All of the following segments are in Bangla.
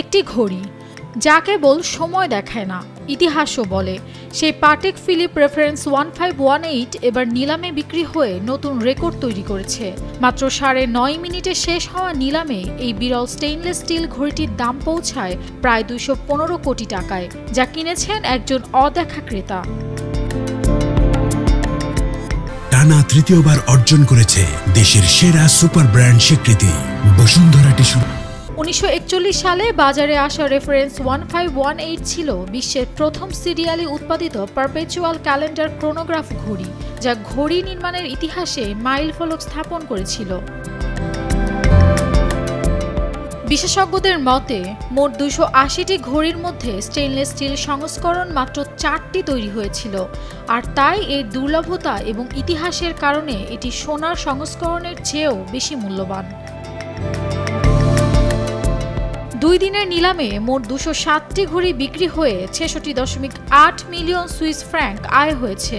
একটি ঘড়ি যা কেবল সময় দেখায় না, ইতিহাসও বলে। সেই পাটেক ফিলিপ রেফারেন্স 1518 এবার নিলামে বিক্রি হয়ে নতুন রেকর্ড তৈরি করেছে। মাত্র 9.5 মিনিটে শেষ হওয়া নিলামে এই বিরল স্টেইনলেস স্টিল ঘড়িটির দাম পৌঁছায় প্রায় 215 কোটি টাকায়, যা কিনেছেন একজন অদেখা ক্রেতা। টানা তৃতীয়বার অর্জন করেছে দেশের সেরা সুপার ব্র্যান্ড স্বীকৃতি বসুন্ধরা টিস্যু। 1941 সালে বাজারে আসা রেফারেন্স 1518 ছিল বিশ্বের প্রথম সিরিয়ালি উৎপাদিত পারপেচুয়াল ক্যালেন্ডার ক্রোনোগ্রাফ ঘড়ি, যা ঘড়ি নির্মাণের ইতিহাসে মাইলফলক স্থাপন করেছিল। বিশেষজ্ঞদের মতে মোট 280টি ঘড়ির মধ্যে স্টেইনলেস স্টিল সংস্করণ মাত্র 4টি তৈরি হয়েছিল, আর তাই এর দুর্লভতা এবং ইতিহাসের কারণে এটি সোনার সংস্করণের চেয়েও বেশি মূল্যবান। 2 দিনের নিলামে মোট 207টি ঘড়ি বিক্রি হয়ে 66.8 মিলিয়ন সুইস ফ্র্যাঙ্ক আয় হয়েছে,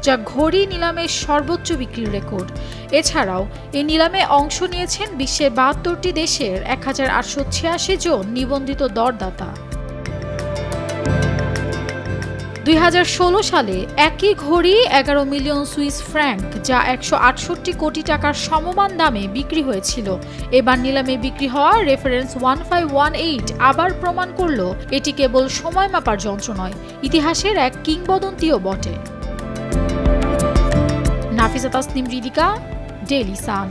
যা ঘড়ি নিলামের সর্বোচ্চ বিক্রির রেকর্ড। এছাড়াও এই নিলামে অংশ নিয়েছেন বিশ্বের 72টি দেশের 1886 জন নিবন্ধিত দরদাতা। 2016 সালে একই ঘড়ি 11 মিলিয়ন সুইস ফ্র্যাঙ্ক, যা 168 কোটি টাকার সমমান দামে বিক্রি হয়েছিল। এবার নিলামে বিক্রি হওয়া রেফারেন্স 1518 আবার প্রমাণ করল এটি কেবল সময় মাপার যন্ত্র নয়, ইতিহাসের এক কিংবদন্তিও বটে। Nafisa Tasnim Ridhika, Daily Sun.